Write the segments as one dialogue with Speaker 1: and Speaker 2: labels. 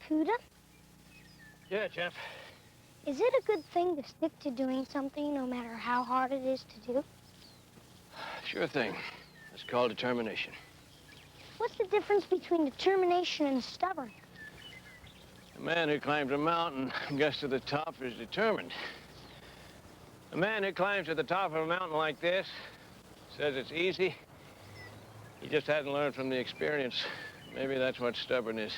Speaker 1: Cuda?
Speaker 2: Yeah, Jeff.
Speaker 1: Is it a good thing to stick to doing something no matter how hard it is to do?
Speaker 2: Sure thing. It's called determination.
Speaker 1: What's the difference between determination and stubborn?
Speaker 2: A man who climbs a mountain and gets to the top is determined. A man who climbs to the top of a mountain like this says it's easy. He just hasn't learned from the experience. Maybe that's what stubborn is.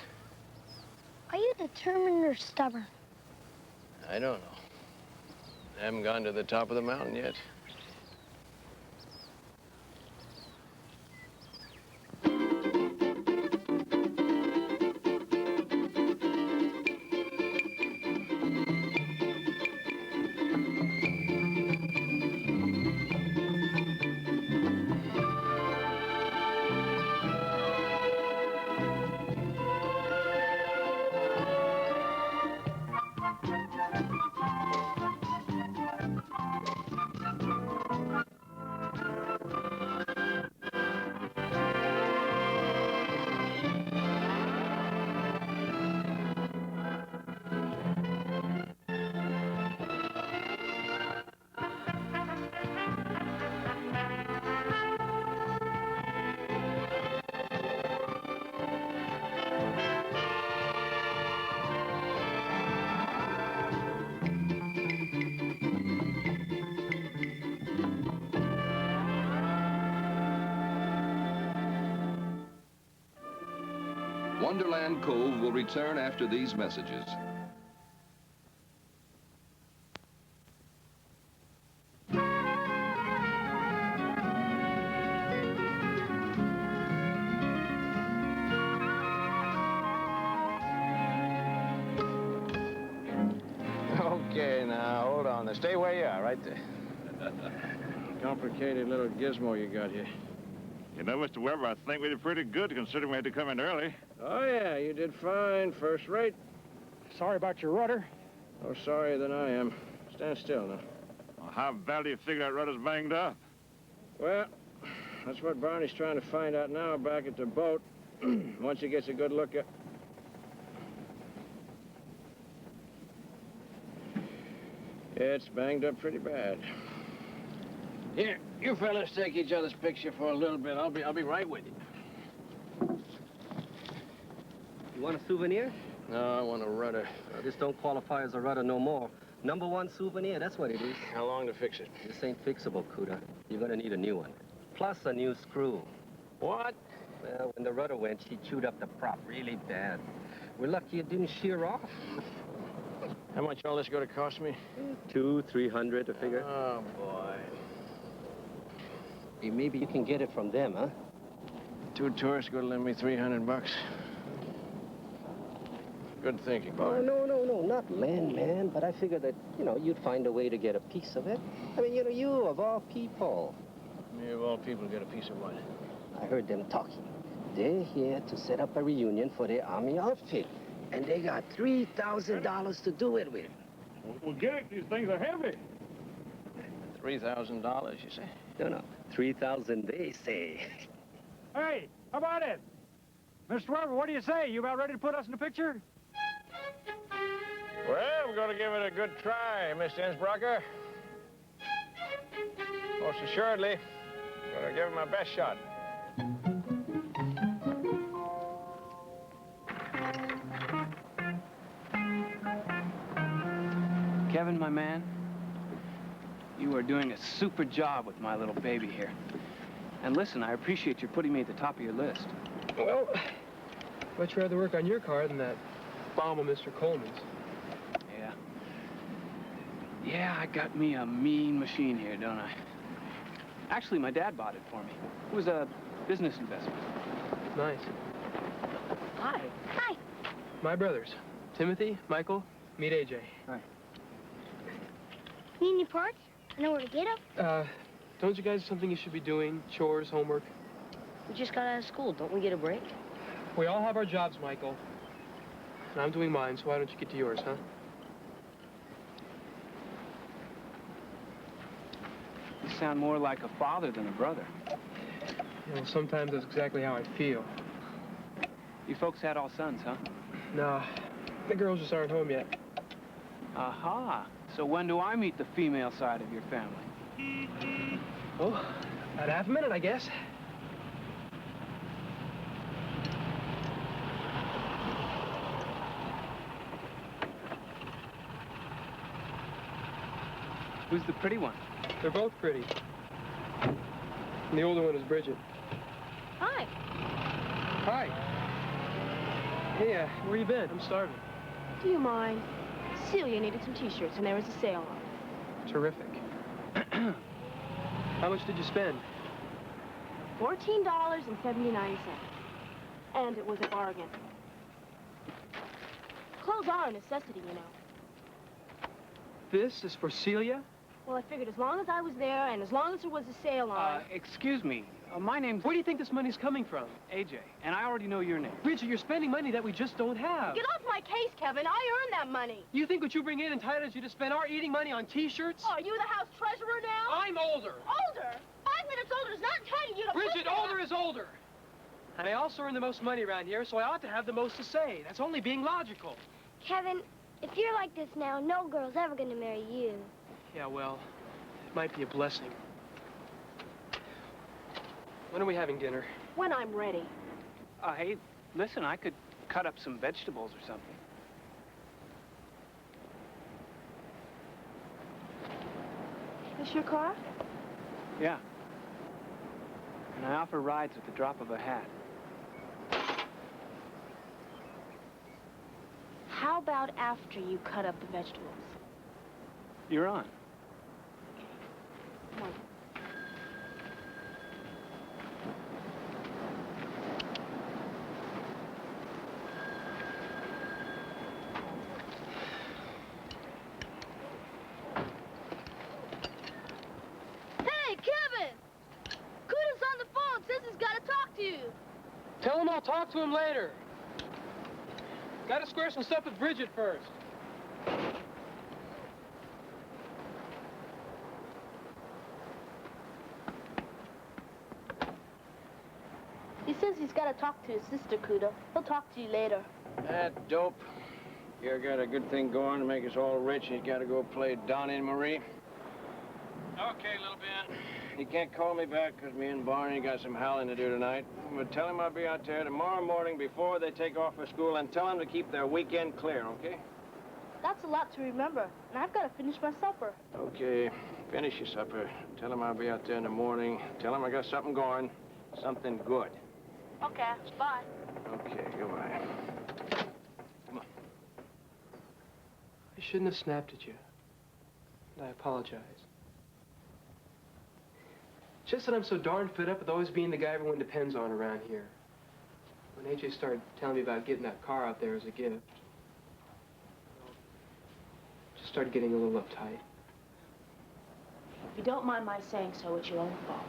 Speaker 1: Are you determined or stubborn?
Speaker 2: I don't know. I haven't gone to the top of the mountain yet.
Speaker 3: Wonderland Cove will return after these messages.
Speaker 2: Okay, now, hold on. Now, stay where you are, right there. Complicated little gizmo you got here.
Speaker 4: You know, Mr. Weber, I think we did pretty good considering we had to come in early.
Speaker 2: Oh, yeah, you did fine. First rate.
Speaker 5: Sorry about your rudder.
Speaker 2: No sorrier than I am. Stand still now.
Speaker 4: Well, how badly do you figure that rudder's banged up?
Speaker 2: Well, that's what Barney's trying to find out now back at the boat. Once he gets a good look at... Yeah, it's banged up pretty bad. Here, you fellas take each other's picture for a little bit. I'll be right with you.
Speaker 6: You want a souvenir?
Speaker 2: No, I want a rudder.
Speaker 6: Well, this don't qualify as a rudder no more. #1 souvenir, that's what it is.
Speaker 2: How long to fix it?
Speaker 6: This ain't fixable, Cuda. You're gonna need a new one. Plus a new screw.
Speaker 2: What?
Speaker 6: Well, when the rudder went, she chewed up the prop really bad. We're lucky it didn't shear off.
Speaker 2: How much all this going to cost me?
Speaker 6: $200, $300 to figure.
Speaker 2: Oh, boy.
Speaker 6: Hey, maybe you can get it from them, huh?
Speaker 2: 2 tourists going to lend me $300. Good thinking, boy.
Speaker 6: Oh, no, not land, man. But I figured that, you'd find a way to get a piece of it. I mean, you of all people.
Speaker 2: Me of all people get a piece of what?
Speaker 6: I heard them talking. They're here to set up a reunion for their army outfit. And they got $3,000 to do it with.
Speaker 4: Well, get it. These things are heavy.
Speaker 2: $3,000, you say?
Speaker 6: No. 3,000, they say.
Speaker 5: Hey, how about it? Mr. Weber, what do you say? You about ready to put us in the picture?
Speaker 2: Well, we're going to give it a good try, Mr. Innsbrucker. Most assuredly, I'm going to give it my best shot.
Speaker 7: Kevin, my man, you are doing a super job with my little baby here. And listen, I appreciate you putting me at the top of your list.
Speaker 8: Well, much rather work on your car than that bomb of Mr. Coleman's.
Speaker 7: Yeah, I got me a mean machine here, don't I? Actually, my dad bought it for me. It was a business investment.
Speaker 8: Nice.
Speaker 1: Hi. Hi.
Speaker 8: My brothers, Timothy, Michael, meet AJ.
Speaker 7: Hi.
Speaker 1: Need any parts? I know where to get them.
Speaker 8: Don't you guys have something you should be doing? Chores, homework?
Speaker 9: We just got out of school. Don't we get a break?
Speaker 8: We all have our jobs, Michael. And I'm doing mine, so why don't you get to yours, huh?
Speaker 7: You sound more like a father than a brother.
Speaker 8: You know, sometimes that's exactly how I feel.
Speaker 7: You folks had all sons, huh?
Speaker 8: No, the girls just aren't home yet.
Speaker 7: Aha. So when do I meet the female side of your family?
Speaker 8: Oh, about half a minute, I guess.
Speaker 7: Who's the pretty one?
Speaker 8: They're both pretty. And the older one is Bridget.
Speaker 10: Hi.
Speaker 8: Hi. Hey, where you been? I'm starving.
Speaker 10: Do you mind? Celia needed some T-shirts, and there was a sale on.
Speaker 8: Terrific. How much did you spend?
Speaker 10: $14.79. And it was a bargain. Clothes are a necessity, you know.
Speaker 8: This is for Celia?
Speaker 10: Well, I figured as long as I was there and as long as there was a sale on...
Speaker 7: Excuse me. My name's...
Speaker 8: Where do you think this money's coming from?
Speaker 7: AJ, and I already know your name.
Speaker 8: Bridget, you're spending money that we just don't have.
Speaker 10: Get off my case, Kevin. I earned that money.
Speaker 8: You think what you bring in entitles you to spend our eating money on T-shirts?
Speaker 10: Oh, are you the house treasurer now?
Speaker 8: I'm older.
Speaker 10: Older? 5 minutes older is not entitled you to...
Speaker 8: Bridget, older is older. And I also earn the most money around here, so I ought to have the most to say. That's only being logical.
Speaker 1: Kevin, if you're like this now, no girl's ever gonna marry you.
Speaker 8: Yeah, well, it might be a blessing. When are we having dinner?
Speaker 10: When I'm ready.
Speaker 7: Hey, listen, I could cut up some vegetables or something.
Speaker 10: This your car?
Speaker 7: Yeah. And I offer rides at the drop of a hat.
Speaker 10: How about after you cut up the vegetables?
Speaker 7: You're on.
Speaker 10: Come on.
Speaker 11: Hey, Kevin! Kuda's on the phone. Says he's got to talk to you.
Speaker 8: Tell him I'll talk to him later. Gotta square some stuff with Bridget first.
Speaker 11: He says he's got to talk to his sister, Kuda. He'll talk to you later.
Speaker 2: That dope. You got a good thing going to make us all rich. He's got to go play Donnie and Marie. Okay, little Ben. He can't call me back because me and Barney got some howling to do tonight. But tell him I'll be out there tomorrow morning before they take off for school, and tell him to keep their weekend clear, okay?
Speaker 11: That's a lot to remember, and I've got to finish my supper.
Speaker 2: Okay, finish your supper. Tell him I'll be out there in the morning. Tell him I got something going, something good.
Speaker 11: Okay, bye.
Speaker 2: Okay, goodbye. Come on.
Speaker 8: I shouldn't have snapped at you. And I apologize. Just that I'm so darn fed up with always being the guy everyone depends on around here. When AJ started telling me about getting that car out there as a gift, just started getting a little uptight.
Speaker 10: If you don't mind my saying so, it's your own fault.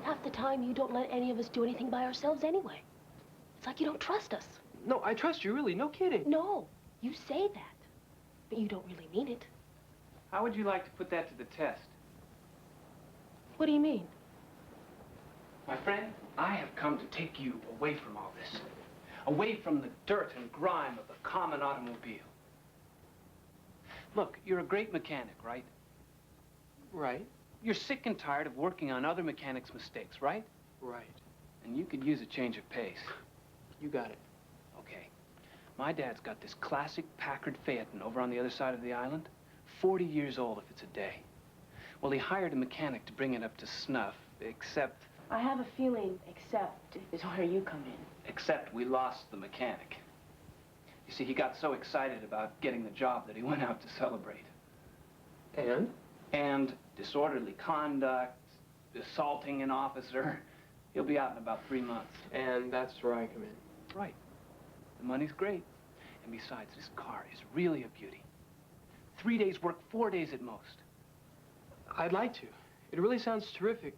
Speaker 10: Half the time, you don't let any of us do anything by ourselves anyway. It's like you don't trust us.
Speaker 8: No, I trust you, really. No kidding.
Speaker 10: No, you say that, but you don't really mean it.
Speaker 7: How would you like to put that to the test?
Speaker 10: What do you mean?
Speaker 7: My friend, I have come to take you away from all this. Away from the dirt and grime of the common automobile. Look, you're a great mechanic, right?
Speaker 8: Right.
Speaker 7: You're sick and tired of working on other mechanics' mistakes, right?
Speaker 8: Right.
Speaker 7: And you could use a change of pace.
Speaker 8: You got it.
Speaker 7: Okay. My dad's got this classic Packard Phaeton over on the other side of the island. 40 years old if it's a day. Well, he hired a mechanic to bring it up to snuff, except...
Speaker 10: I have a feeling except is where you come in.
Speaker 7: Except we lost the mechanic. You see, he got so excited about getting the job that he went out to celebrate.
Speaker 8: And?
Speaker 7: And disorderly conduct, assaulting an officer. He'll be out in about 3 months.
Speaker 8: And that's where I come in.
Speaker 7: Right. The money's great. And besides, this car is really a beauty. 3 days work, 4 days at most.
Speaker 8: I'd like to. It really sounds terrific.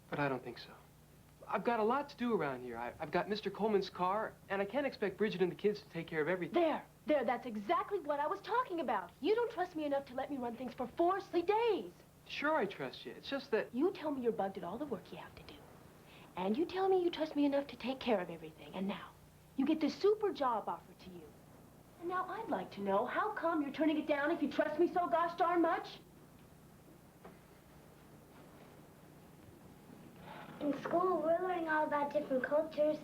Speaker 8: But I don't think so. I've got a lot to do around here. I've got Mr. Coleman's car, and I can't expect Bridget and the kids to take care of everything.
Speaker 10: There, that's exactly what I was talking about. You don't trust me enough to let me run things for 4 days.
Speaker 8: Sure, I trust you. It's just that...
Speaker 10: You tell me you're bugged at all the work you have to do. And you tell me you trust me enough to take care of everything. And now, you get this super job offered to you. And now I'd like to know, how come you're turning it down if you trust me so gosh darn much?
Speaker 1: In school, we're learning all about different cultures.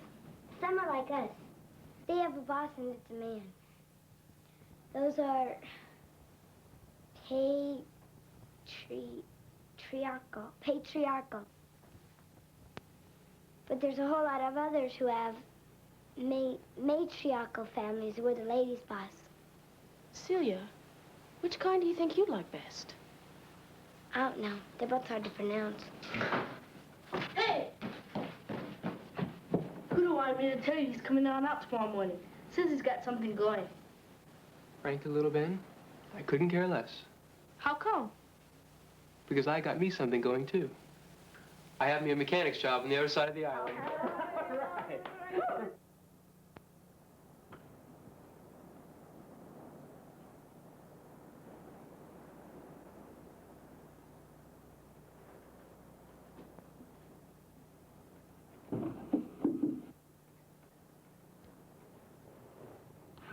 Speaker 1: Some are like us. They have a boss and it's a man. Those are patriarchal. But there's a whole lot of others who have matriarchal families where the lady's boss.
Speaker 10: Celia, which kind do you think you'd like best?
Speaker 1: I don't know. They're both hard to pronounce.
Speaker 11: Hey! Kudo wanted me to tell you he's coming on out tomorrow morning. Says he's got something going.
Speaker 8: Frankly, little Ben, I couldn't care less.
Speaker 11: How come?
Speaker 8: Because I got me something going, too. I have me a mechanic's job on the other side of the island.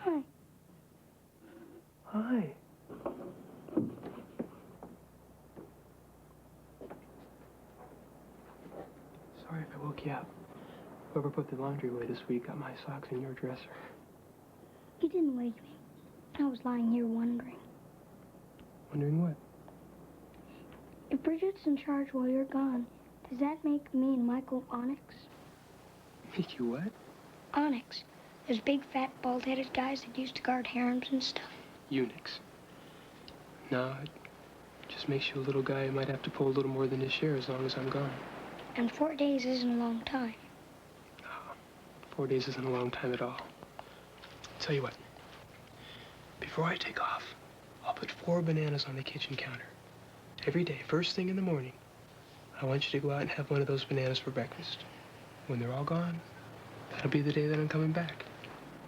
Speaker 1: Hi.
Speaker 8: Hi. Sorry if I woke you up. Whoever put the laundry away this week got my socks in your dresser.
Speaker 1: You didn't wake me. I was lying here wondering.
Speaker 8: Wondering what?
Speaker 1: If Bridget's in charge while you're gone, does that make me and Michael Onyx?
Speaker 8: Make you what?
Speaker 1: Onyx. Those big, fat, bald-headed guys that used to guard harems and stuff.
Speaker 8: Eunuchs. No, it just makes you a little guy who might have to pull a little more than his share as long as I'm gone.
Speaker 1: And 4 days isn't a long time.
Speaker 8: 4 days isn't a long time at all. Tell you what. Before I take off, I'll put 4 bananas on the kitchen counter. Every day, first thing in the morning, I want you to go out and have one of those bananas for breakfast. When they're all gone, that'll be the day that I'm coming back.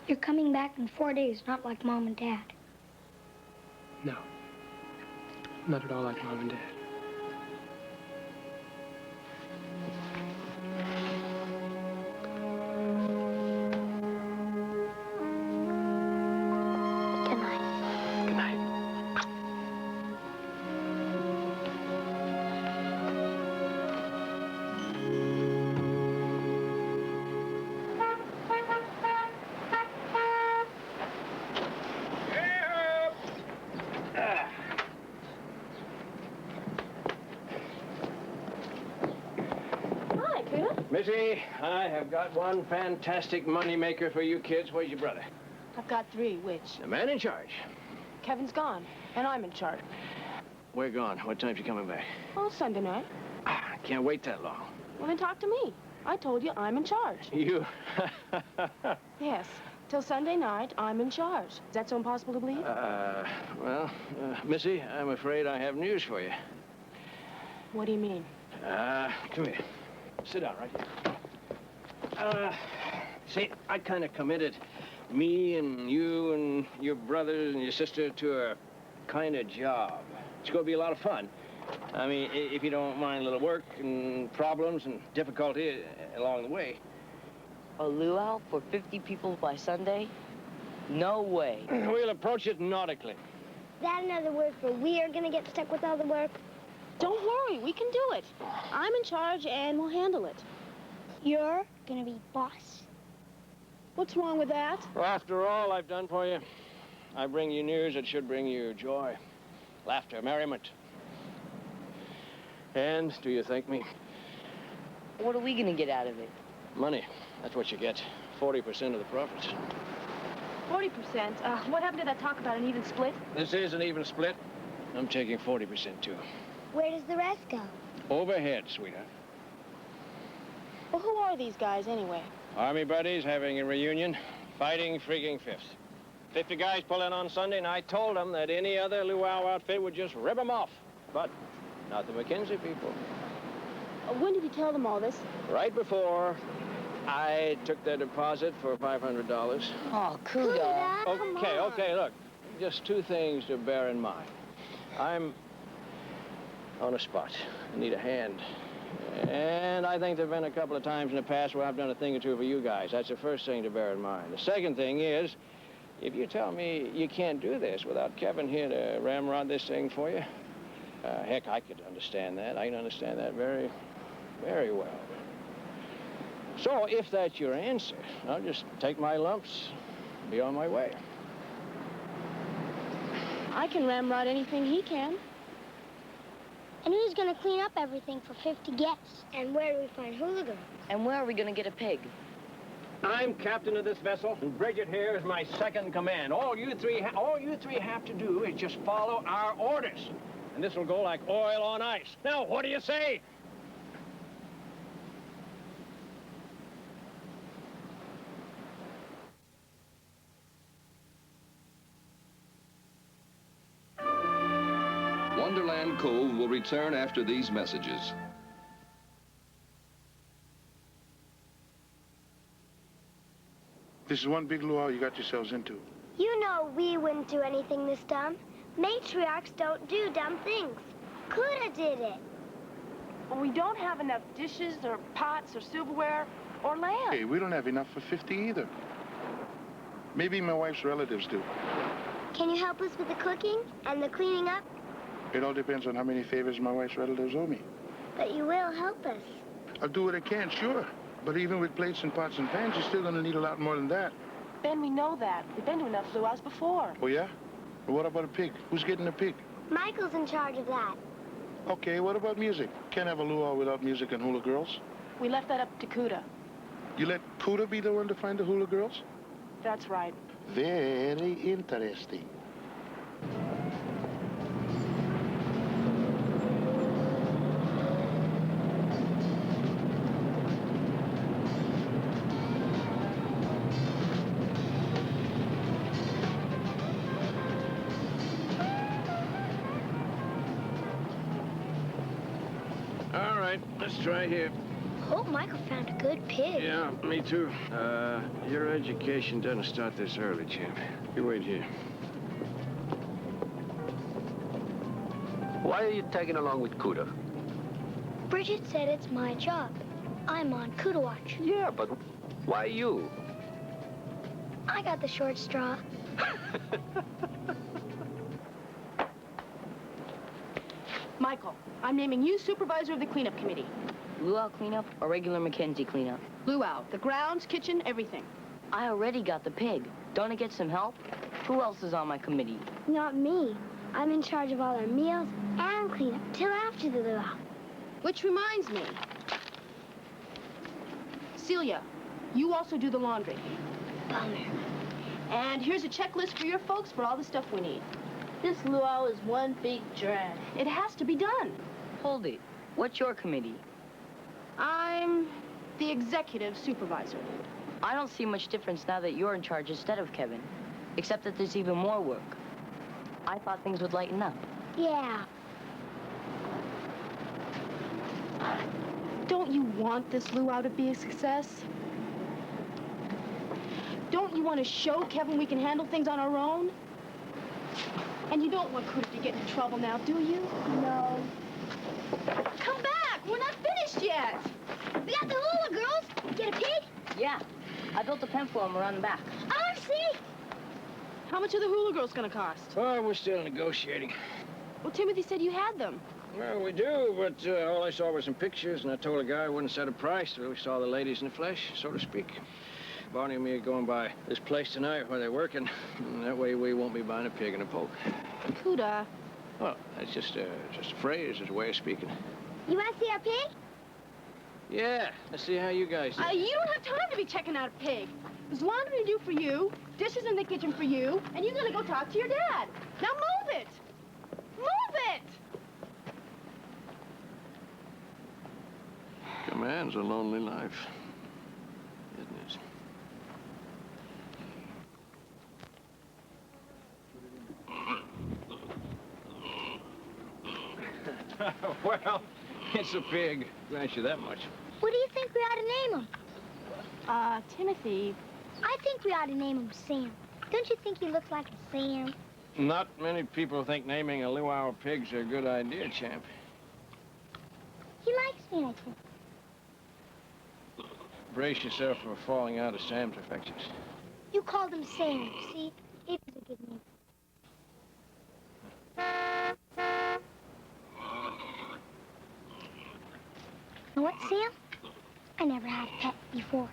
Speaker 1: You're coming back in 4 days, not like Mom and Dad.
Speaker 8: No. Not at all like Mom and Dad.
Speaker 1: Good night.
Speaker 8: Good night.
Speaker 10: Hi, Kudo.
Speaker 2: Missy, I have got one fantastic moneymaker for you kids. Where's your brother?
Speaker 10: I've got 3. Which?
Speaker 2: The man in charge.
Speaker 10: Kevin's gone, and I'm in charge.
Speaker 2: We're gone. What time's he coming back?
Speaker 10: Oh, Sunday night.
Speaker 2: Can't wait that long.
Speaker 10: Well, then talk to me. I told you I'm in charge.
Speaker 2: You...
Speaker 10: Yes. Till Sunday night, I'm in charge. Is that so impossible to believe?
Speaker 2: Missy, I'm afraid I have news for you.
Speaker 10: What do you mean?
Speaker 2: Come here. Sit down right here. See, I kind of committed me and you and your brothers and your sister to a kind of job. It's going to be a lot of fun. I mean, if you don't mind a little work and problems and difficulty along the way.
Speaker 9: A luau for 50 people by Sunday? No way.
Speaker 2: We'll approach it nautically.
Speaker 1: Is that another word for we are going to get stuck with all the work?
Speaker 10: Don't worry, we can do it. I'm in charge, and we'll handle it.
Speaker 1: You're going to be boss.
Speaker 10: What's wrong with that?
Speaker 2: Well, after all I've done for you, I bring you news that should bring you joy, laughter, merriment. And do you thank me?
Speaker 9: What are we gonna get out of it?
Speaker 2: Money. That's what you get. 40% of the profits.
Speaker 10: 40%? What happened to that talk about an even split?
Speaker 2: This is an even split. I'm taking 40% too.
Speaker 1: Where does the rest go?
Speaker 2: Overhead, sweetheart.
Speaker 10: Well, who are these guys, anyway?
Speaker 2: Army buddies having a reunion, fighting freaking fifths. 50 guys pull in on Sunday, and I told them that any other luau outfit would just rip them off. But not the Mackenzie people.
Speaker 10: When did you tell them all this?
Speaker 2: Right before I took their deposit for $500.
Speaker 9: Oh, Kudo.
Speaker 2: Okay, look. Just 2 things to bear in mind. I'm on the spot. I need a hand. And I think there have been a couple of times in the past where I've done a thing or two for you guys. That's the first thing to bear in mind. The second thing is, if you tell me you can't do this without Kevin here to ramrod this thing for you, heck, I could understand that. I can understand that very, very well. So if that's your answer, I'll just take my lumps, be on my way.
Speaker 10: I can ramrod anything he can.
Speaker 1: And who's going to clean up everything for 50 guests? And where do we find hula girls?
Speaker 9: And where are we gonna get a pig?
Speaker 2: I'm captain of this vessel, and Bridget here is my second command. All you three have to do is just follow our orders. And this will go like oil on ice. Now, what do you say?
Speaker 3: Wonderland Cove will return after these messages.
Speaker 12: This is one big luau you got yourselves into.
Speaker 1: You know we wouldn't do anything this dumb. Matriarchs don't do dumb things. Coulda did it.
Speaker 10: Well, we don't have enough dishes or pots or silverware or lamb.
Speaker 12: Hey, we don't have enough for 50 either. Maybe my wife's relatives do.
Speaker 1: Can you help us with the cooking and the cleaning up?
Speaker 12: It all depends on how many favors my wife's relatives owe me.
Speaker 1: But you will help us.
Speaker 12: I'll do what I can, sure. But even with plates and pots and pans, you're still gonna need a lot more than that.
Speaker 10: Ben, we know that. We've been to enough luau's before.
Speaker 12: Oh, yeah? Well, what about a pig? Who's getting a pig?
Speaker 1: Michael's in charge of that.
Speaker 12: Okay, what about music? Can't have a luau without music and hula girls.
Speaker 10: We left that up to Cuda.
Speaker 12: You let Cuda be the one to find the hula girls?
Speaker 10: That's right.
Speaker 12: Very interesting.
Speaker 2: All right, let's try here.
Speaker 1: Hope Michael found a good pig.
Speaker 2: Yeah, me too. Your education doesn't start this early, champ. You wait here.
Speaker 6: Why are you tagging along with Cuda?
Speaker 1: Bridget said it's my job. I'm on Cuda watch.
Speaker 6: Yeah, but why you?
Speaker 1: I got the short straw.
Speaker 10: Michael, I'm naming you supervisor of the cleanup committee.
Speaker 9: Luau cleanup or regular Mackenzie cleanup?
Speaker 10: Luau, the grounds, kitchen, everything.
Speaker 9: I already got the pig. Don't I get some help? Who else is on my committee?
Speaker 1: Not me. I'm in charge of all our meals and cleanup till after the luau.
Speaker 10: Which reminds me. Celia, you also do the laundry.
Speaker 1: Bummer.
Speaker 10: And here's a checklist for your folks for all the stuff we need.
Speaker 11: This luau is one big drag.
Speaker 10: It has to be done.
Speaker 9: Hold it. What's your committee?
Speaker 10: I'm the executive supervisor.
Speaker 9: I don't see much difference now that you're in charge instead of Kevin, except that there's even more work. I thought things would lighten up.
Speaker 1: Yeah.
Speaker 10: Don't you want this luau to be a success? Don't you want to show Kevin we can handle things on our own? And you don't want Cuda to get into trouble now, do you?
Speaker 1: No.
Speaker 10: Come back! We're not finished yet!
Speaker 1: We got the hula girls. Get a pig?
Speaker 9: Yeah. I built a pen for them around the back.
Speaker 1: Oh, see?
Speaker 10: How much are the hula girls gonna cost?
Speaker 2: Oh, we're still negotiating.
Speaker 10: Well, Timothy said you had them.
Speaker 2: Well, we do, but all I saw were some pictures, and I told the guy I wouldn't set a price till we saw the ladies in the flesh, so to speak. Barney and me are going by this place tonight where they're working. And that way we won't be buying a pig and a poke.
Speaker 10: Cuda.
Speaker 2: Well, that's just a phrase, it's a way of speaking.
Speaker 1: You want to see our pig?
Speaker 2: Yeah, let's see how you guys do.
Speaker 10: You don't have time to be checking out a pig. There's laundry to do for you, dishes in the kitchen for you, and you're gonna go talk to your dad. Now move it! Move it!
Speaker 2: Command's a lonely life, isn't it? Well, it's a pig. Grant you that much.
Speaker 1: What do you think we ought to name him?
Speaker 10: Timothy.
Speaker 1: I think we ought to name him Sam. Don't you think he looks like a Sam?
Speaker 2: Not many people think naming a luau pig's a good idea, champ.
Speaker 1: He likes me, I think.
Speaker 2: Brace yourself for falling out of Sam's affections.
Speaker 1: You called him Sam, see? It was a good name. You know what, Sam? I never had a pet before.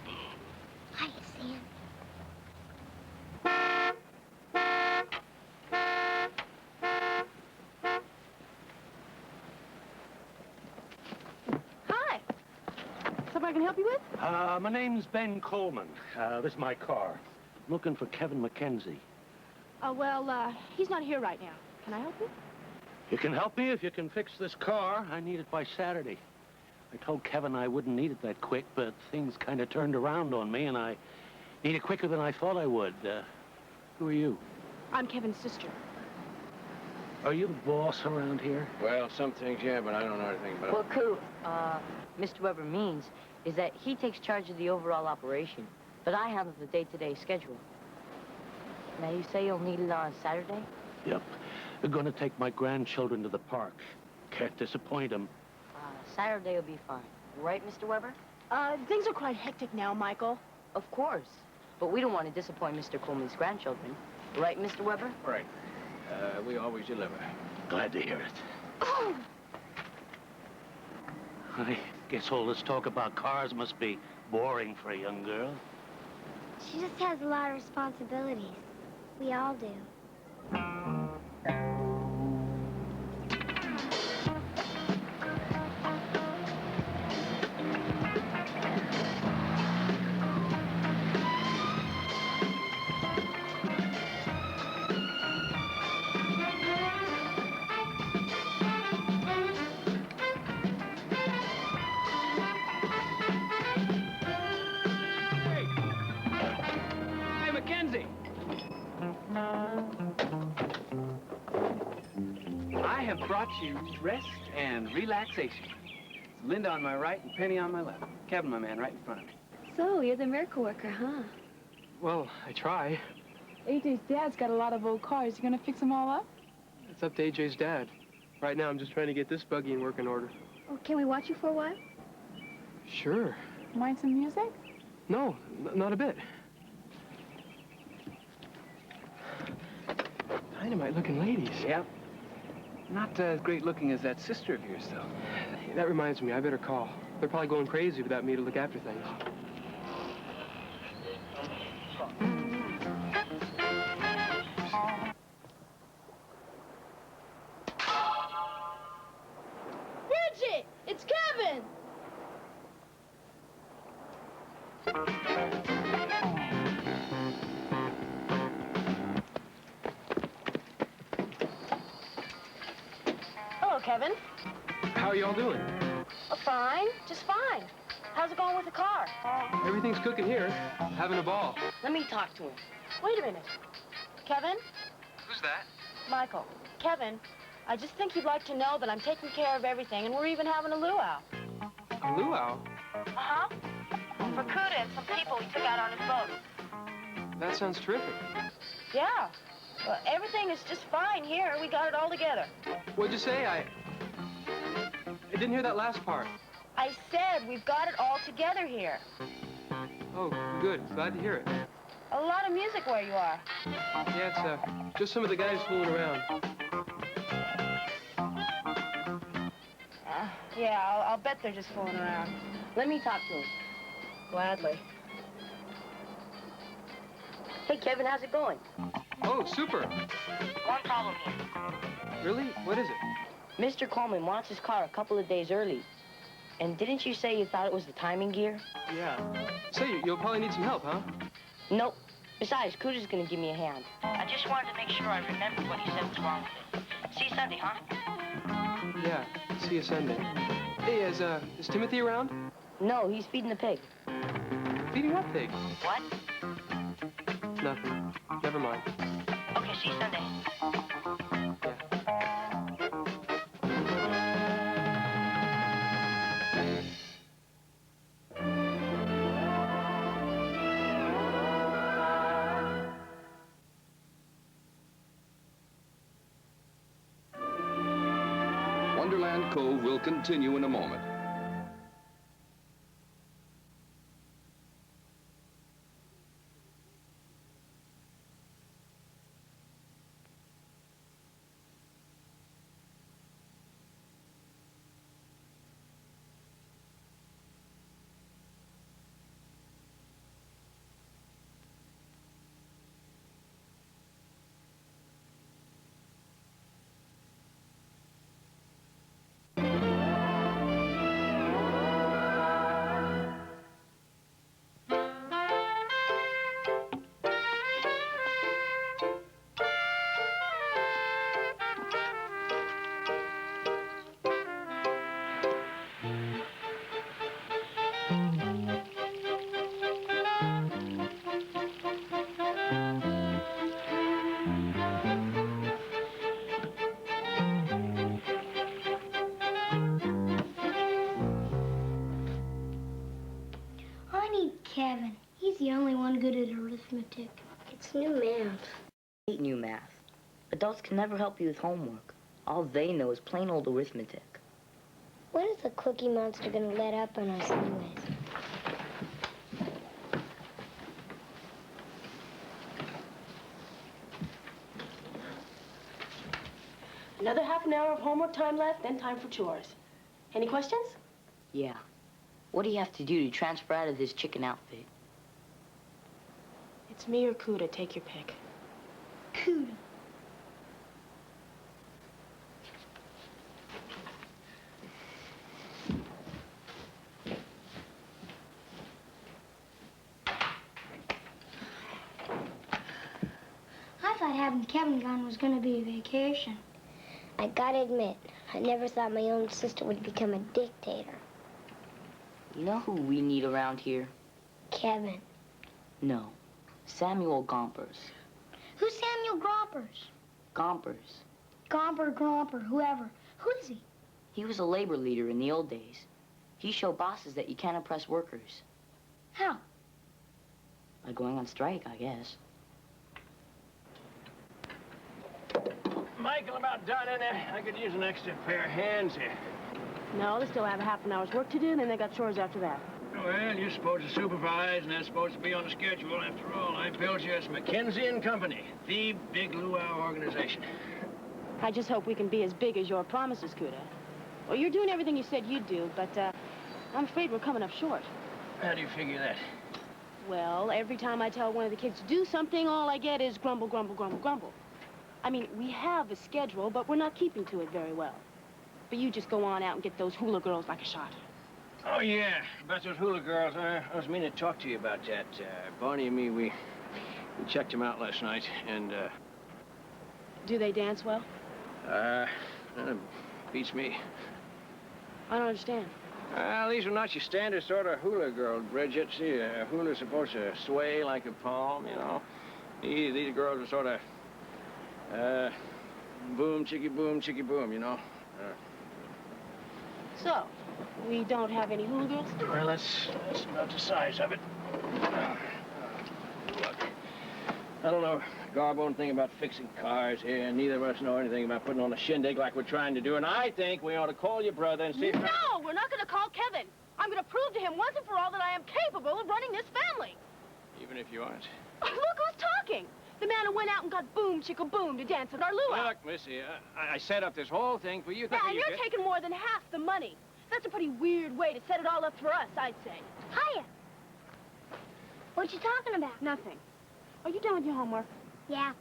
Speaker 1: Hi, Sam.
Speaker 10: Hi. Something I can help you with?
Speaker 13: My name's Ben Coleman. This is my car. I'm looking for Kevin Mackenzie.
Speaker 10: He's not here right now. Can I help you?
Speaker 13: You can help me if you can fix this car. I need it by Saturday. I told Kevin I wouldn't need it that quick, but things kind of turned around on me, and I need it quicker than I thought I would. Who are you?
Speaker 10: I'm Kevin's sister.
Speaker 13: Are you the boss around here?
Speaker 2: Well, some things, yeah, but I don't know anything about
Speaker 9: Well, Cove, Mr. Weber means is that he takes charge of the overall operation, but I handle the day-to-day schedule. Now, you say you'll need it on Saturday?
Speaker 13: Yep. We're going to take my grandchildren to the park. Can't disappoint them.
Speaker 9: Saturday will be fine. Right, Mr. Weber?
Speaker 10: Things are quite hectic now, Michael.
Speaker 9: Of course. But we don't want to disappoint Mr. Coleman's grandchildren. Right, Mr. Weber?
Speaker 2: Right. We always deliver.
Speaker 13: Glad to hear it. I guess all this talk about cars must be boring for a young girl.
Speaker 1: She just has a lot of responsibilities. We all do.
Speaker 7: Hey, Mackenzie! I have brought you rest and relaxation. It's Linda on my right and Penny on my left. Kevin, my man, right in front of me.
Speaker 10: So, you're the miracle worker, huh?
Speaker 8: Well, I try.
Speaker 10: AJ's dad's got a lot of old cars. You gonna fix them all up?
Speaker 8: It's up to AJ's dad. Right now, I'm just trying to get this buggy in working order.
Speaker 10: Oh, can we watch you for a while?
Speaker 8: Sure.
Speaker 10: Mind some music?
Speaker 8: No, not a bit. Dynamite-looking ladies.
Speaker 7: Yep. Not as great looking as that sister of yours, though.
Speaker 8: That reminds me, I better call. They're probably going crazy without me to look after things.
Speaker 11: Bridget! It's Kevin!
Speaker 10: Hello, Kevin.
Speaker 8: How are y'all doing?
Speaker 10: Fine. Just fine. How's it going with the car?
Speaker 8: Everything's cooking here. Having a ball.
Speaker 9: Let me talk to him.
Speaker 10: Wait a minute. Kevin?
Speaker 8: Who's that?
Speaker 10: Michael. Kevin, I just think you'd like to know that I'm taking care of everything, and we're even having a luau.
Speaker 8: A luau?
Speaker 10: Uh-huh. For Cuda and some people we took out on his boat.
Speaker 8: That sounds terrific.
Speaker 10: Yeah. Well, everything is just fine here. We got it all together.
Speaker 8: What'd you say? I didn't hear that last part.
Speaker 10: I said we've got it all together here.
Speaker 8: Oh, good. Glad to hear it.
Speaker 10: A lot of music where you are.
Speaker 8: Yeah, it's just some of the guys fooling around.
Speaker 10: Yeah, I'll bet they're just fooling around.
Speaker 9: Let me talk to him.
Speaker 10: Gladly.
Speaker 9: Hey, Kevin, how's it going?
Speaker 8: Oh, super.
Speaker 9: One problem here.
Speaker 8: Really? What is it?
Speaker 9: Mr. Coleman wants his car a couple of days early. And didn't you say you thought it was the timing gear?
Speaker 8: Yeah. Say, you'll probably need some help, huh?
Speaker 9: Nope. Besides, Cooter's gonna give me a hand. I just wanted to make sure I remembered what he said was wrong with it. See you Sunday, huh?
Speaker 8: Yeah. See you Sunday. Hey, is Timothy around?
Speaker 9: No, he's feeding the pig.
Speaker 8: Feeding what pig?
Speaker 9: What?
Speaker 8: Nothing. Never mind.
Speaker 9: Okay, see you Sunday.
Speaker 3: Wonderland Cove will continue in a moment.
Speaker 1: I need Kevin. He's the only one good at arithmetic. It's new math.
Speaker 9: I hate new math. Adults can never help you with homework. All they know is plain old arithmetic.
Speaker 1: When is the Cookie Monster gonna let up on us anyways?
Speaker 10: Another half an hour of homework time left, then time for chores. Any questions?
Speaker 9: Yeah. What do you have to do to transfer out of this chicken outfit?
Speaker 10: It's me or Cuda. Take your pick.
Speaker 1: Cuda. I thought having Kevin gone was gonna be a vacation. I gotta admit, I never thought my own sister would become a dictator.
Speaker 9: You know who we need around here?
Speaker 1: Kevin.
Speaker 9: No. Samuel Gompers.
Speaker 1: Who's Samuel Grompers?
Speaker 9: Gompers.
Speaker 1: Gromper, whoever. Who is he?
Speaker 9: He was a labor leader in the old days. He showed bosses that you can't oppress workers.
Speaker 1: How?
Speaker 9: By going on strike, I guess.
Speaker 2: Michael, about done in there. I could use an extra pair of hands here.
Speaker 10: No, they still have a half an hour's work to do, and then they got chores after that.
Speaker 2: Well, you're supposed to supervise, and that's supposed to be on the schedule. After all, I built you as Mackenzie and Company, the big Luau organization.
Speaker 10: I just hope we can be as big as your promises, Cuda. Well, you're doing everything you said you'd do, but I'm afraid we're coming up short.
Speaker 2: How do you figure that?
Speaker 10: Well, every time I tell one of the kids to do something, all I get is grumble, grumble, grumble, grumble. I mean, we have a schedule, but we're not keeping to it very well. But you just go on out and get those hula girls like a shot.
Speaker 2: Oh, yeah, about those hula girls. I was meaning to talk to you about that. Barney and me, we checked them out last night, and,
Speaker 10: Do they dance well?
Speaker 2: beats me.
Speaker 10: I don't understand.
Speaker 2: Well, these are not your standard sort of hula girl, Bridget. See, hula's supposed to sway like a palm, you know. These girls are sort of, boom, chicky, boom, you know.
Speaker 10: So, we don't have any hula girls?
Speaker 2: Well, that's about the size of it. Look, I don't know Garbone thing about fixing cars here, and neither of us know anything about putting on a shindig like we're trying to do, and I think we ought to call your brother and see if...
Speaker 11: No, we're not going to call Kevin. I'm going to prove to him once and for all that I am capable of running this family.
Speaker 2: Even if you aren't.
Speaker 10: Look who's talking. The man who went out and got boom, chicka boom to dance at our luau.
Speaker 2: Look, Missy, I set up this whole thing for you.
Speaker 10: Yeah, and you're taking more than half the money. That's a pretty weird way to set it all up for us, I'd say.
Speaker 1: Hiya. What you talking about?
Speaker 10: Nothing. Are you done with your homework?
Speaker 1: Yeah.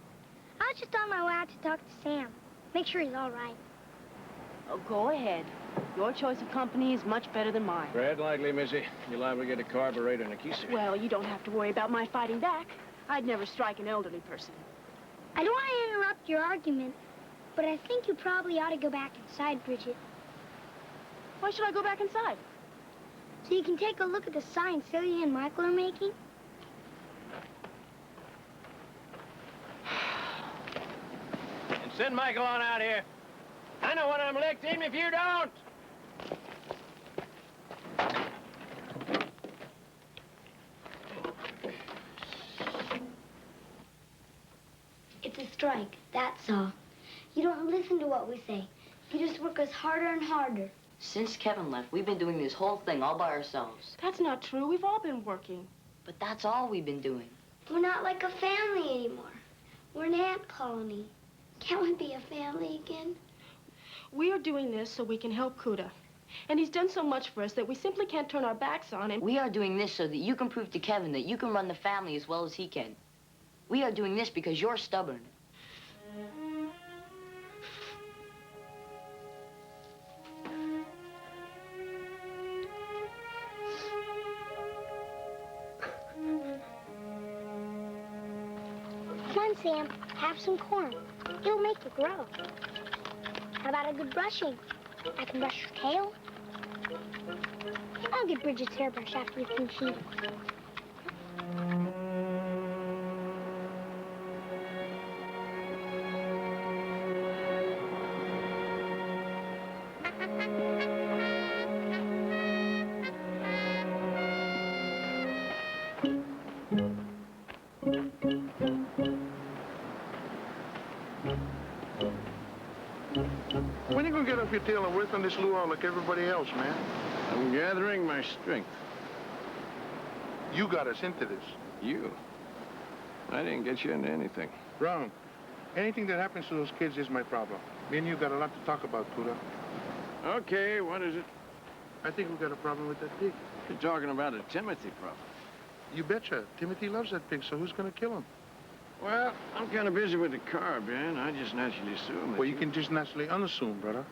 Speaker 1: I was just on my way out to talk to Sam. Make sure he's all right.
Speaker 10: Oh, go ahead. Your choice of company is much better than mine.
Speaker 2: Brad, likely, Missy. You're liable to get a carburetor and a keister.
Speaker 10: Well, you don't have to worry about my fighting back. I'd never strike an elderly person.
Speaker 1: I don't want to interrupt your argument, but I think you probably ought to go back inside, Bridget.
Speaker 10: Why should I go back inside?
Speaker 1: So you can take a look at the sign Celia and Michael are making.
Speaker 2: And send Michael on out here. I know when I'm licked, even if you don't.
Speaker 1: It's a strike, that's all. You don't listen to what we say. You just work us harder and harder.
Speaker 9: Since Kevin left, we've been doing this whole thing all by ourselves.
Speaker 10: That's not true. We've all been working.
Speaker 9: But that's all we've been doing.
Speaker 1: We're not like a family anymore. We're an ant colony. Can't we be a family again?
Speaker 10: We are doing this so we can help Cuda. And he's done so much for us that we simply can't turn our backs on him.
Speaker 9: We are doing this so that you can prove to Kevin that you can run the family as well as he can. We are doing this because you're stubborn.
Speaker 1: Come on, Sam. Have some corn. It'll make you grow. How about a good brushing? I can brush your tail. I'll get Bridget's hairbrush after you finish eating.
Speaker 12: When you gonna get off your tail and work on this luau like everybody else, man?
Speaker 2: I'm gathering my strength.
Speaker 12: You got us into this.
Speaker 2: You? I didn't get you into anything.
Speaker 12: Wrong. Anything that happens to those kids is my problem. Me and you got a lot to talk about, Kuda.
Speaker 2: Okay, what is it?
Speaker 12: I think we got a problem with that pig.
Speaker 2: You're talking about a Timothy problem.
Speaker 12: You betcha. Timothy loves that pig, so who's gonna kill him?
Speaker 2: Well, I'm kind of busy with the car, Ben. I just naturally assume that
Speaker 12: Well, you can just naturally unassume, brother.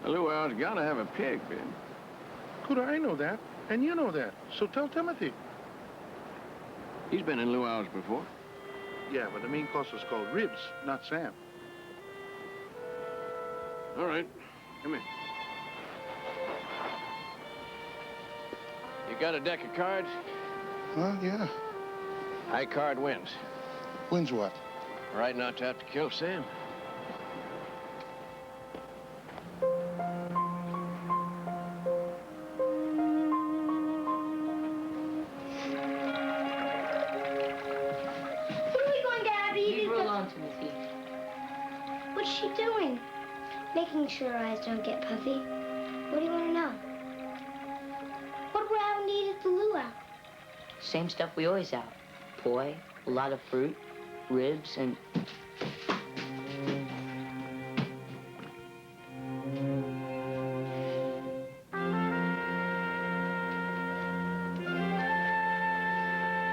Speaker 2: The luau's got to have a pig, Ben.
Speaker 12: Kuda, I know that, and you know that. So tell Timothy.
Speaker 2: He's been in luau's before.
Speaker 12: Yeah, but the main course was called ribs, not Sam.
Speaker 2: All right, come in. You got a deck of cards?
Speaker 12: Well, yeah.
Speaker 2: High card wins.
Speaker 12: Wins what?
Speaker 2: Right not to have to kill Sam.
Speaker 1: What's she doing? Making sure her eyes don't get puffy. What do you want to know? What do we have to eat at the luau?
Speaker 9: Same stuff we always have. Poi, a lot of fruit, ribs, and...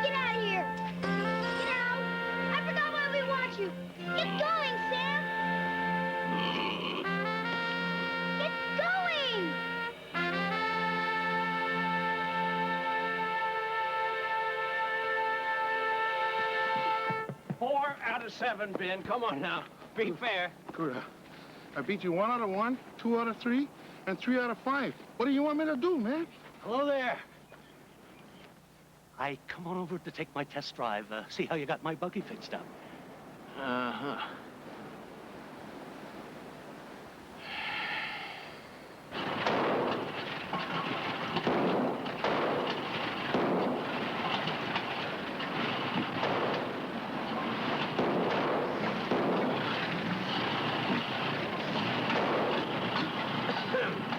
Speaker 1: Get out of here! Get out! I forgot why we want you! Get going, Sam! Get going!
Speaker 2: 4 out of 7, Ben. Come on now. Be fair.
Speaker 12: Kuda, I beat you 1 out of 1, 2 out of 3, and 3 out of 5. What do you want me to do, man?
Speaker 13: Hello there. I come on over to take my test drive, see how you got my buggy fixed up.
Speaker 2: Uh-huh.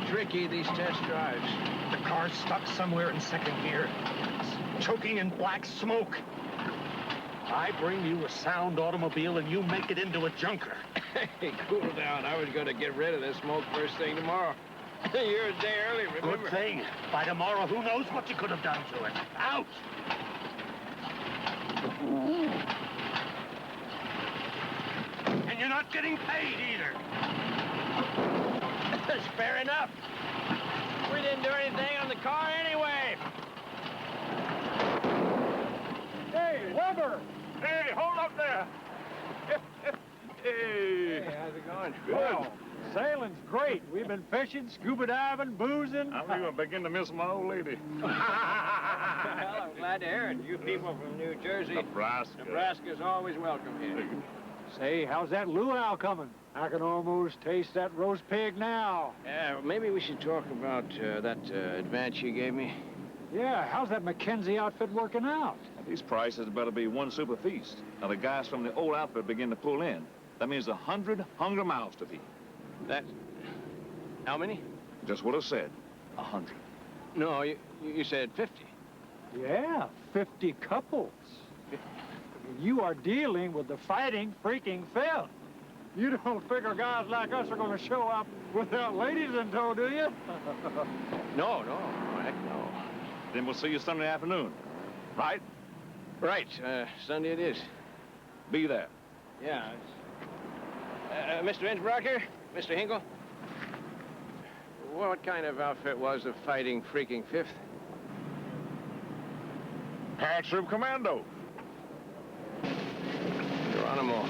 Speaker 2: Tricky, these test drives.
Speaker 14: The car's stuck somewhere in second gear. It's choking in black smoke. I bring you a sound automobile and you make it into a junker.
Speaker 2: Hey, cool down. I was going to get rid of this smoke first thing tomorrow. You're a day early, remember?
Speaker 14: Good thing. By tomorrow, who knows what you could have done to it. Out! And you're not getting paid either.
Speaker 2: That's fair enough. We didn't do anything on the car anyway.
Speaker 5: Hey, Weber!
Speaker 4: Hey, hold up there.
Speaker 2: Hey, how's it going?
Speaker 5: Well, sailing's great. We've been fishing, scuba diving, boozing.
Speaker 4: I'm even beginning to miss my old lady.
Speaker 2: Well, I'm glad to hear it. You people from New Jersey. Nebraska's always welcome here.
Speaker 5: Say, how's that luau coming? I can almost taste that roast pig now.
Speaker 2: Yeah, maybe we should talk about that advance you gave me.
Speaker 5: Yeah, how's that Mackenzie outfit working out?
Speaker 4: These prices better be one super feast. Now, the guys from the old outfit begin to pull in. That means 100 hungry mouths to feed.
Speaker 2: That... How many?
Speaker 4: Just what I said. 100.
Speaker 2: No, you said 50.
Speaker 5: Yeah, 50 couples. You are dealing with the fighting freaking Phil. You don't figure guys like us are going to show up without ladies in tow, do you?
Speaker 2: No, heck no.
Speaker 4: Then we'll see you Sunday afternoon. Right?
Speaker 2: Right, Sunday it is.
Speaker 4: Be there.
Speaker 2: Yeah. Mr. Innsbrucker? Mr. Hinkle? What kind of outfit was the fighting freaking Fifth?
Speaker 4: Paratroop Commando.
Speaker 2: Geronimo.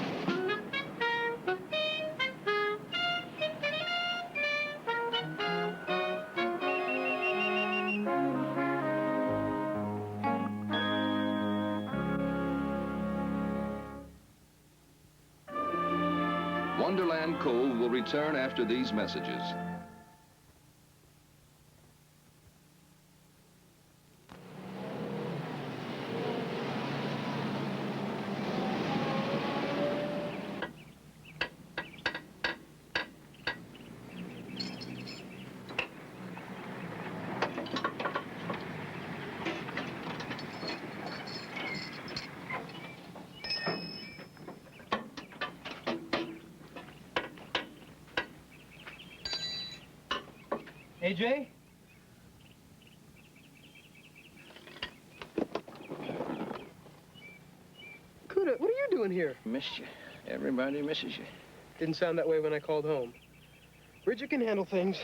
Speaker 3: Wonderland Cove will return after these messages.
Speaker 8: AJ? Cuda, what are you doing here?
Speaker 2: Missed you. Everybody misses you.
Speaker 8: Didn't sound that way when I called home. Bridget can handle things.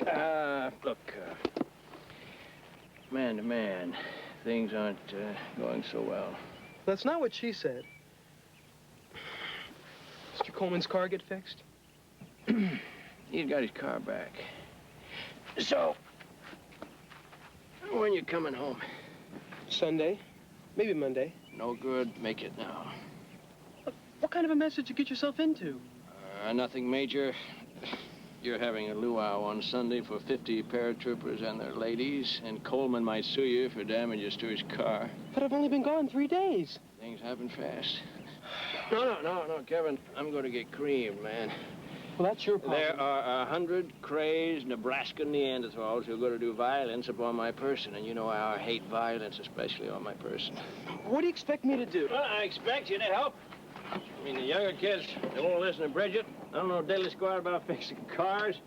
Speaker 2: Look, man to man, things aren't going so well.
Speaker 8: That's not what she said. Mr. Coleman's car get fixed?
Speaker 2: He's got his car back. So, when you coming home?
Speaker 8: Sunday. Maybe Monday.
Speaker 2: No good. Make it now.
Speaker 8: What kind of a mess did you get yourself into?
Speaker 2: Nothing major. You're having a luau on Sunday for 50 paratroopers and their ladies, and Coleman might sue you for damages to his car.
Speaker 8: But I've only been gone 3 days.
Speaker 2: Things happen fast. No, Kevin. I'm going to get creamed, man.
Speaker 8: Well, that's your problem.
Speaker 2: There are 100 crazed Nebraska Neanderthals who are going to do violence upon my person, and you know I hate violence, especially on my person.
Speaker 8: What do you expect me to do?
Speaker 2: Well, I expect you to help. I mean, the younger kids, they won't listen to Bridget. I don't know diddly squat about fixing cars.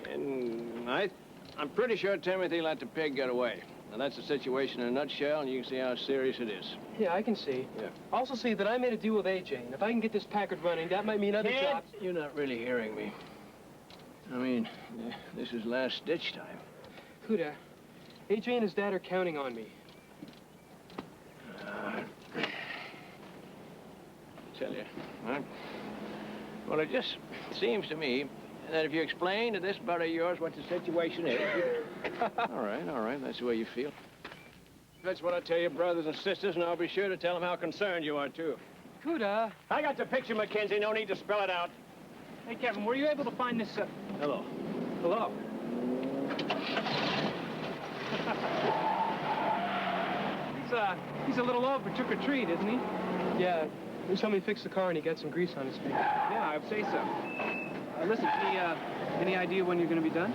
Speaker 2: And I'm pretty sure Timothy let the pig get away. Now, that's the situation in a nutshell, and you can see how serious it is.
Speaker 8: Yeah, I can see.
Speaker 2: Yeah.
Speaker 8: Also see that I made a deal with AJ, and if I can get this Packard running, that might mean other jobs.
Speaker 2: You're not really hearing me. I mean, this is last-ditch time.
Speaker 8: Cuda, AJ and his dad are counting on me.
Speaker 2: Tell you, huh? Well, it just seems to me that if you explain to this buddy of yours what the situation is... All right, that's the way you feel. That's what I tell your brothers and sisters, and I'll be sure to tell them how concerned you are, too.
Speaker 8: Cuda.
Speaker 2: I got the picture, Mackenzie. No need to spell it out.
Speaker 8: Hey, Kevin, were you able to find this,
Speaker 2: Hello.
Speaker 8: Hello. He's a little over trick-or-treat, isn't he? Yeah. He told me to fix the car and he got some grease on his feet.
Speaker 7: Yeah, I'd say so. Listen, any idea when you're going to be done?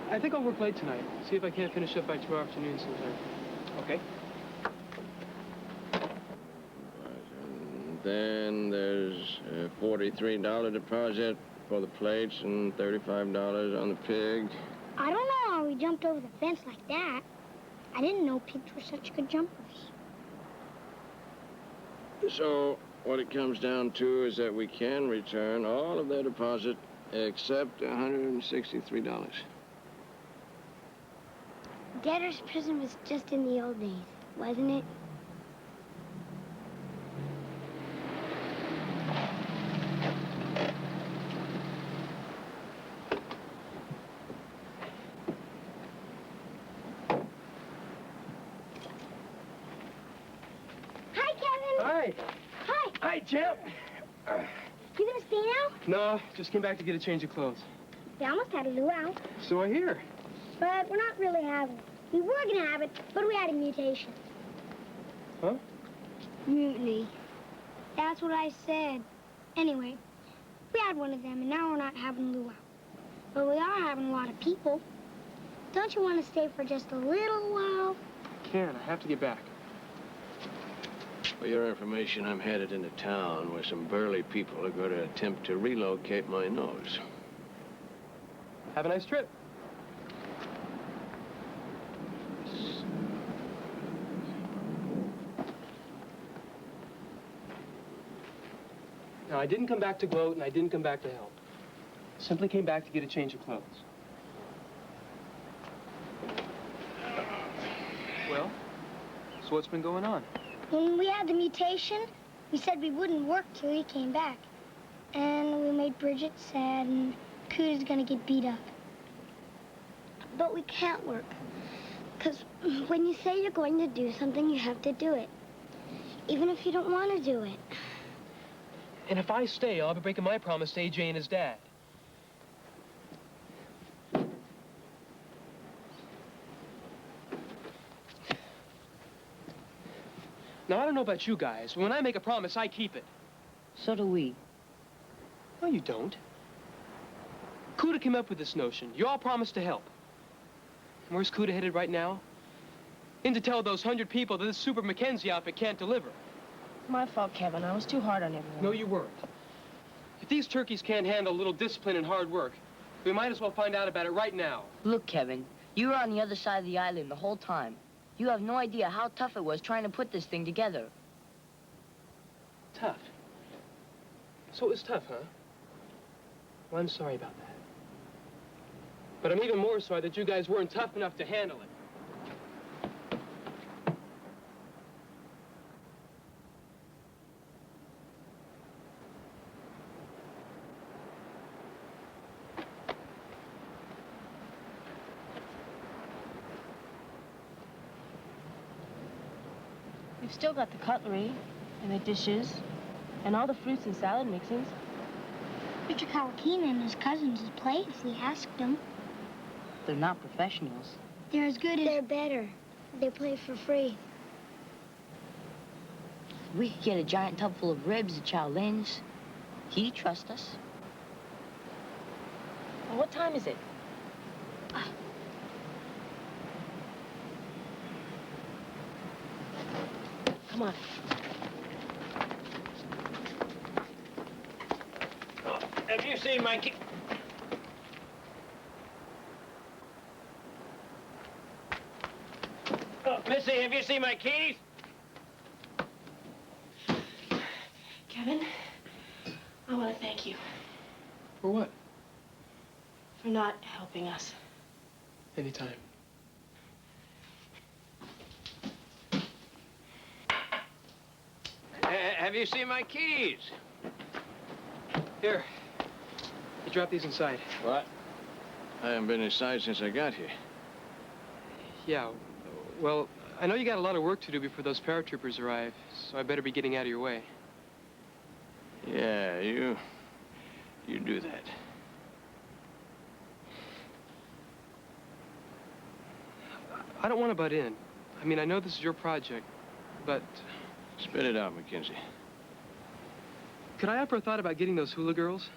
Speaker 8: I think I'll work late tonight. See if I can't finish up by tomorrow afternoon sometime.
Speaker 7: Okay.
Speaker 2: Then there's a $43 deposit for the plates and $35 on the pig.
Speaker 1: I don't know how we jumped over the fence like that. I didn't know pigs were such good jumpers.
Speaker 2: So, what it comes down to is that we can return all of their deposit except $163.
Speaker 1: Debtor's prison was just in the old days, wasn't it? Hi, Kevin.
Speaker 8: Hi.
Speaker 1: Hi.
Speaker 8: Hi, Jim.
Speaker 1: You gonna stay now?
Speaker 8: No, just came back to get a change of clothes.
Speaker 1: We almost had a luau,
Speaker 8: So I hear.
Speaker 1: but we're not really having it. We were gonna have it, but we had a mutation.
Speaker 8: Huh?
Speaker 1: Mutiny. That's what I said. Anyway, we had one of them, and now we're not having luau. But we are having a lot of people. Don't you want to stay for just a little while?
Speaker 8: Ken, I have to get back.
Speaker 2: For your information, I'm headed into town where some burly people are going to attempt to relocate my nose.
Speaker 8: Have a nice trip. Now, I didn't come back to gloat, and I didn't come back to help. Simply came back to get a change of clothes. Well, so what's been going on?
Speaker 1: When we had the mutation, we said we wouldn't work till he came back. And we made Bridget sad, and Cooter's gonna get beat up. But we can't work. Because when you say you're going to do something, you have to do it. Even if you don't want to do it.
Speaker 8: And if I stay, I'll be breaking my promise to AJ and his dad. Now, I don't know about you guys, but when I make a promise, I keep it.
Speaker 9: So do we.
Speaker 8: No, you don't. Cuda came up with this notion. You all promised to help. And where's Cuda headed right now? In to tell those 100 people that this Super Mackenzie outfit can't deliver.
Speaker 11: My fault, Kevin. I was too hard on everyone.
Speaker 8: No, you weren't. If these turkeys can't handle a little discipline and hard work, We might as well find out about it right now.
Speaker 9: Look, Kevin, you were on the other side of the island the whole time. You have no idea how tough it was trying to put this thing together.
Speaker 8: Tough? So it was tough, huh? Well, I'm sorry about that. But I'm even more sorry that you guys weren't tough enough to handle it.
Speaker 10: We've still got the cutlery and the dishes and all the fruits and salad mixings.
Speaker 1: Mr. Kawakina and his cousins would play if we asked them.
Speaker 9: They're not professionals.
Speaker 1: They're as good as... They're better. They play for free.
Speaker 9: We could get a giant tub full of ribs at Chow Lin's. He'd trust us.
Speaker 10: Well, what time is it? Come on.
Speaker 2: Oh, have you seen my key? Oh, Missy, have you seen my keys?
Speaker 10: Kevin, I want to thank you
Speaker 8: For what?
Speaker 10: for not helping us.
Speaker 8: Anytime.
Speaker 2: Have you seen my keys?
Speaker 8: Here. You drop these inside.
Speaker 2: What? I haven't been inside since I got here.
Speaker 8: Yeah, well, I know you got a lot of work to do before those paratroopers arrive, so I better be getting out of your way.
Speaker 2: Yeah, you do that.
Speaker 8: I don't want to butt in. I mean, I know this is your project, but...
Speaker 2: Spit it out, Mackenzie.
Speaker 8: Could I ever thought about getting those hula girls?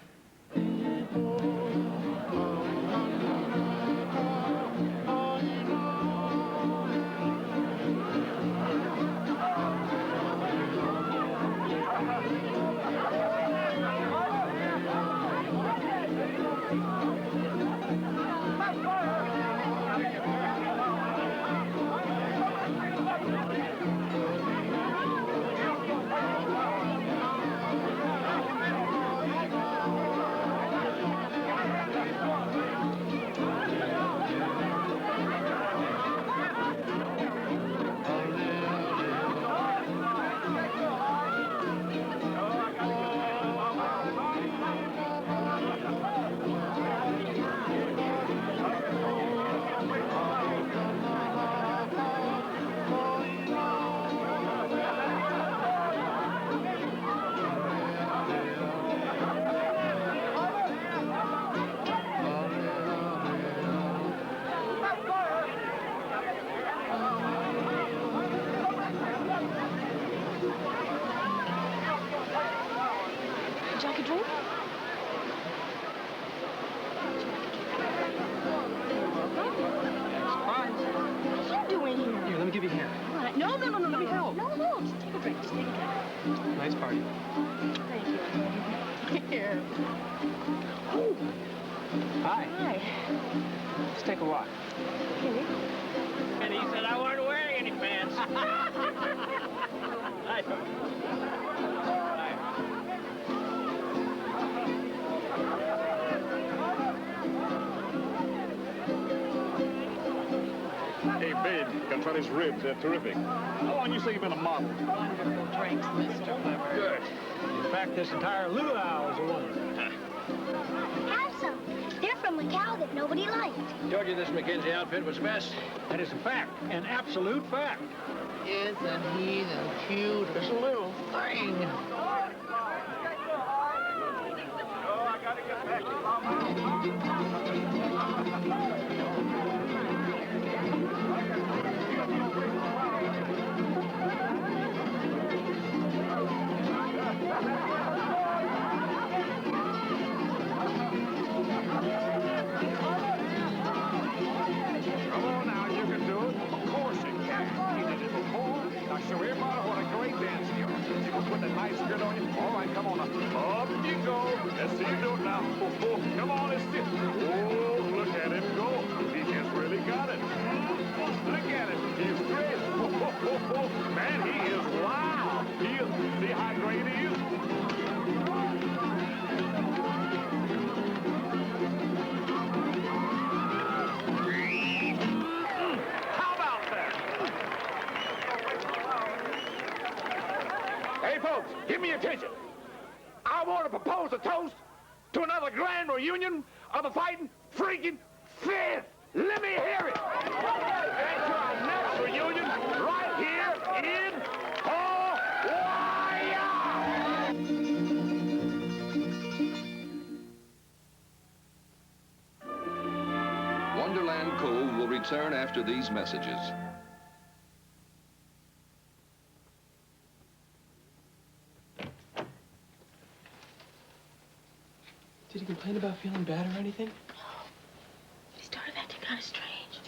Speaker 10: Would you like a drink? What are you doing here?
Speaker 8: Here, let me give you a hand.
Speaker 10: All right. No, let me help. No, just take a drink. Just take a drink.
Speaker 8: Nice party.
Speaker 10: Thank you. Here.
Speaker 2: Hi.
Speaker 10: Hi.
Speaker 2: Let's take a walk.
Speaker 10: Okay.
Speaker 2: And he said I wasn't wearing any pants. Hi.
Speaker 4: Hey, babe, got try these ribs. They're terrific. How long you say you've been a model?
Speaker 11: Wonderful drinks, Mr. Weber.
Speaker 4: Good.
Speaker 5: In fact, this entire luau is a wonder.
Speaker 1: Have some. They're from a cow that nobody liked.
Speaker 2: Told you this Mackenzie outfit was the best.
Speaker 5: That is a fact, an absolute fact.
Speaker 11: Isn't he the cutest little thing?
Speaker 4: Come on now, you can do it. Of course you can. You did it before. Now show everybody what a great dancer you are. You can put that nice skirt on you. All right, come on now. Up you go. Let's see you do it now. Oh, come on, let's see it. Give me attention. I want to propose a toast to another grand reunion of the fighting freaking fifth. Let me hear it. And to our next reunion right here in Hawaii.
Speaker 3: Wonderland Cove will return after these messages.
Speaker 8: Did he complain about feeling bad or anything?
Speaker 10: He started acting kind of strange.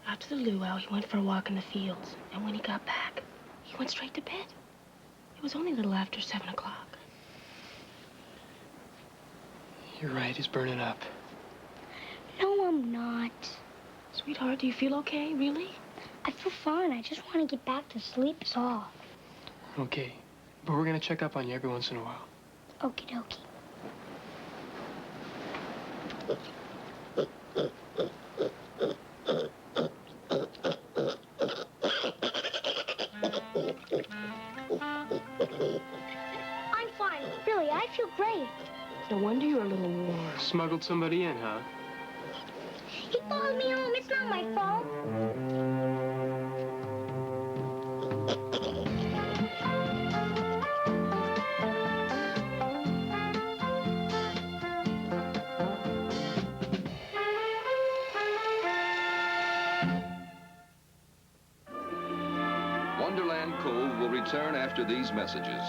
Speaker 10: After the luau, he went for a walk in the fields. And when he got back, he went straight to bed. It was only a little after 7 o'clock.
Speaker 8: You're right, he's burning up.
Speaker 1: No, I'm not.
Speaker 10: Sweetheart, do you feel okay, really?
Speaker 1: I feel fine. I just want to get back to sleep is all.
Speaker 8: Okay, but we're gonna check up on you every once in a while.
Speaker 1: Okie dokie. I'm fine. Really, I feel great.
Speaker 10: No wonder you're a little warm.
Speaker 8: Smuggled somebody in, huh?
Speaker 1: He followed me home. It's not my fault.
Speaker 3: Wonderland Cove will return after these messages.